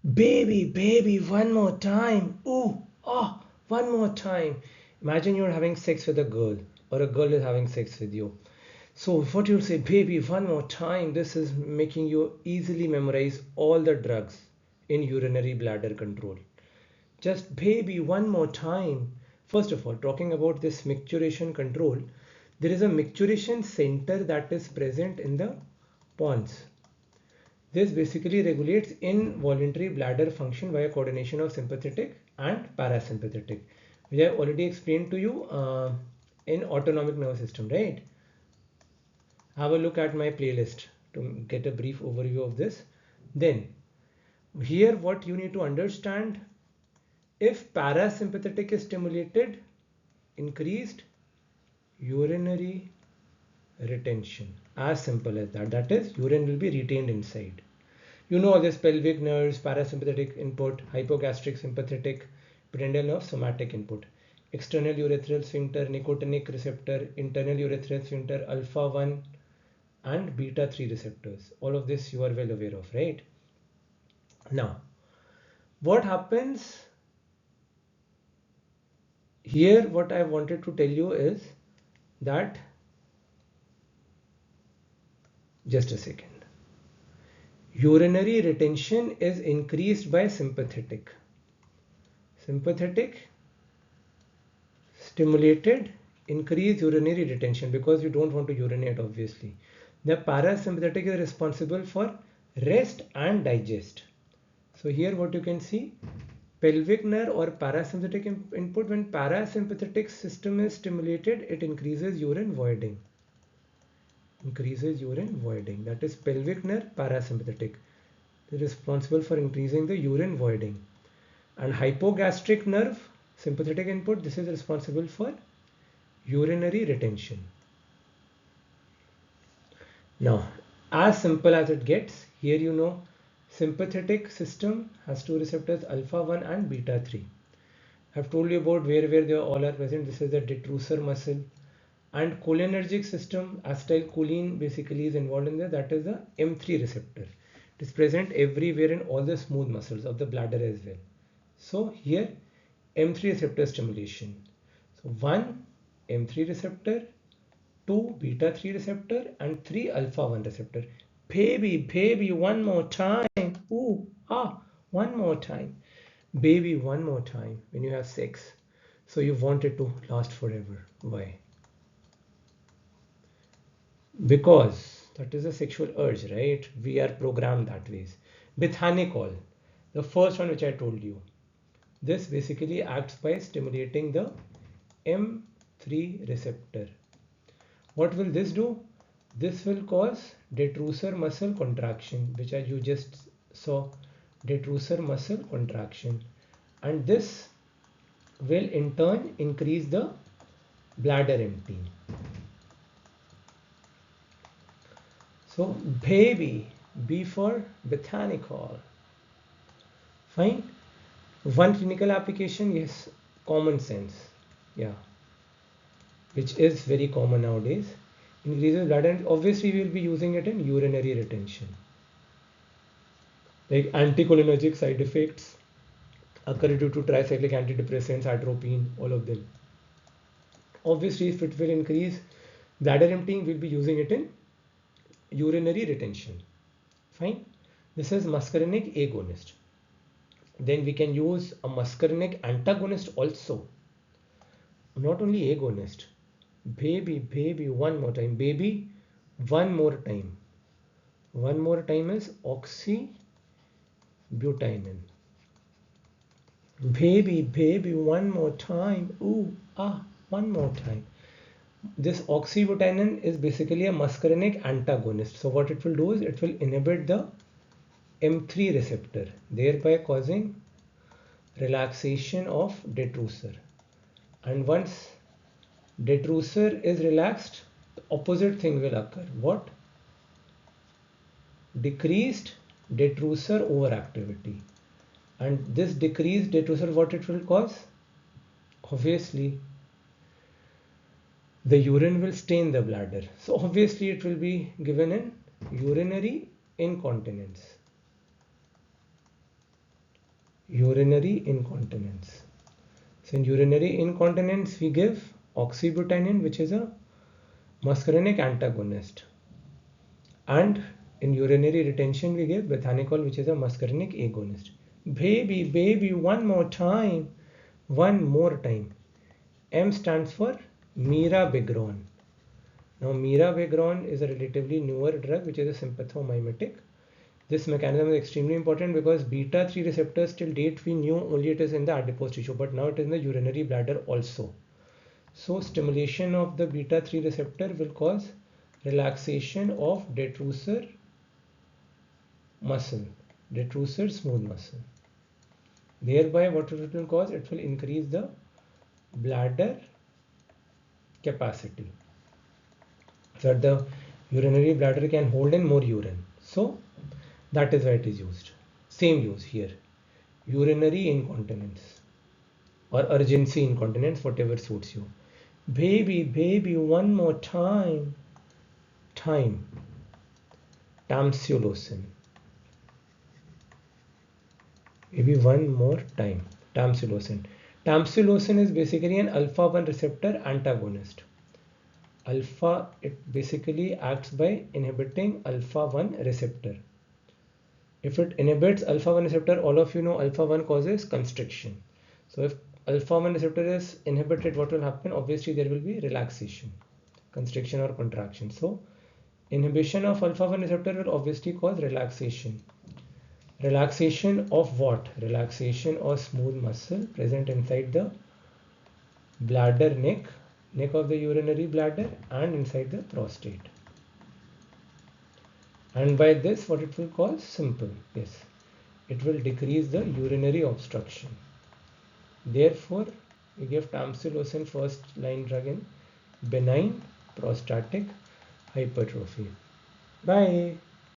Baby, one more time. Ooh, oh, one more time. Imagine you're having sex with a girl, or a girl is having sex with you. So, what you'll say, baby, one more time. This is making you easily memorize all the drugs in urinary bladder control. Just, baby, one more time. First of all, talking about this micturition control, there is a micturition center that is present in the pons. This basically regulates involuntary bladder function via coordination of sympathetic and parasympathetic, which I already explained to you in autonomic nervous system, right? Have a look at my playlist to get a brief overview of this. Then, here what you need to understand, if parasympathetic is stimulated, increased urinary retention. As simple as that. That is, urine will be retained inside. You know all this: pelvic nerves, parasympathetic input, hypogastric sympathetic, pudendal nerve, somatic input, external urethral sphincter, nicotinic receptor, internal urethral sphincter, alpha 1 and beta 3 receptors. All of this you are well aware of, right? Now, what happens here, what I wanted to tell you is that, just a second, urinary retention is increased by sympathetic. Sympathetic stimulated increase urinary retention because you don't want to urinate, obviously. The parasympathetic is responsible for rest and digest. So here what you can see, pelvic nerve or parasympathetic input, when parasympathetic system is stimulated, it increases urine voiding. That is pelvic nerve, parasympathetic. It is responsible for increasing the urine voiding. And hypogastric nerve, sympathetic input, this is responsible for urinary retention. Now, as simple as it gets, here you know sympathetic system has two receptors, alpha 1 and beta 3. I've told you about where they all are present. This is the detrusor muscle. And cholinergic system, acetylcholine basically is involved in there. That is the M3 receptor. It is present everywhere in all the smooth muscles of the bladder as well. So here M3 receptor stimulation. So 1 M3 receptor, 2 beta 3 receptor, and 3 alpha 1 receptor. Baby, one more time. Ooh, ah, one more time. Baby, one more time when you have sex. So you want it to last forever. Why? Because that is a sexual urge, right? We are programmed that ways. Bithanicol, the first one which I told you, this basically acts by stimulating the M3 receptor. What will this do? This will cause detrusor muscle contraction, which you just saw, detrusor muscle contraction, and this will in turn increase the bladder emptying. So baby, B for Botanicol. Fine. One clinical application, yes, common sense. Yeah, which is very common nowadays. Increases bladder, and obviously we will be using it in urinary retention. Like anticholinergic side effects occur due to tricyclic antidepressants, atropine, all of them. Obviously, if it will increase bladder emptying, we'll be using it in urinary retention. Fine. This is muscarinic agonist. Then we can use a muscarinic antagonist also. Not only agonist. Baby, one more time. Baby, one more time. One more time is oxybutinin. Baby, one more time. Ooh, ah, one more time. This oxybutinin is basically a muscarinic antagonist. So what it will do is it will inhibit the M3 receptor, thereby causing relaxation of detrusor. And once detrusor is relaxed, the opposite thing will occur. What? Decreased detrusor overactivity. And this decreased detrusor, what it will cause? Obviously, the urine will stain the bladder. So obviously it will be given in urinary incontinence. urinary incontinence. So in urinary incontinence we give oxybutynin, which is a muscarinic antagonist, and in urinary retention we give bethanechol, which is a muscarinic agonist. Baby, one more time. M stands for Mirabegron. Now Mirabegron is a relatively newer drug which is a sympathomimetic. This mechanism is extremely important because beta 3 receptors till date we knew only it is in the adipose tissue, but now it is in the urinary bladder also. So stimulation of the beta 3 receptor will cause relaxation of detrusor muscle, detrusor smooth muscle. Thereby what it will cause? It will increase the bladder capacity, so that the urinary bladder can hold in more urine. So that is why it is used. Same use here. Urinary incontinence or urgency incontinence, whatever suits you. Baby, one more time. Time. Tamsulosin. Maybe one more time. Tamsulosin. Tamsulosin is basically an alpha 1 receptor antagonist. Alpha, it basically acts by inhibiting alpha 1 receptor. If it inhibits alpha 1 receptor, all of you know alpha 1 causes constriction. So if alpha 1 receptor is inhibited, what will happen? Obviously there will be relaxation, constriction or contraction. So inhibition of alpha 1 receptor will obviously cause relaxation. Relaxation of what? Relaxation of smooth muscle present inside the bladder neck of the urinary bladder and inside the prostate. And by this what it will cause? Simple. Yes. It will decrease the urinary obstruction. Therefore, we give tamsulosin first line drug in benign prostatic hypertrophy. Bye.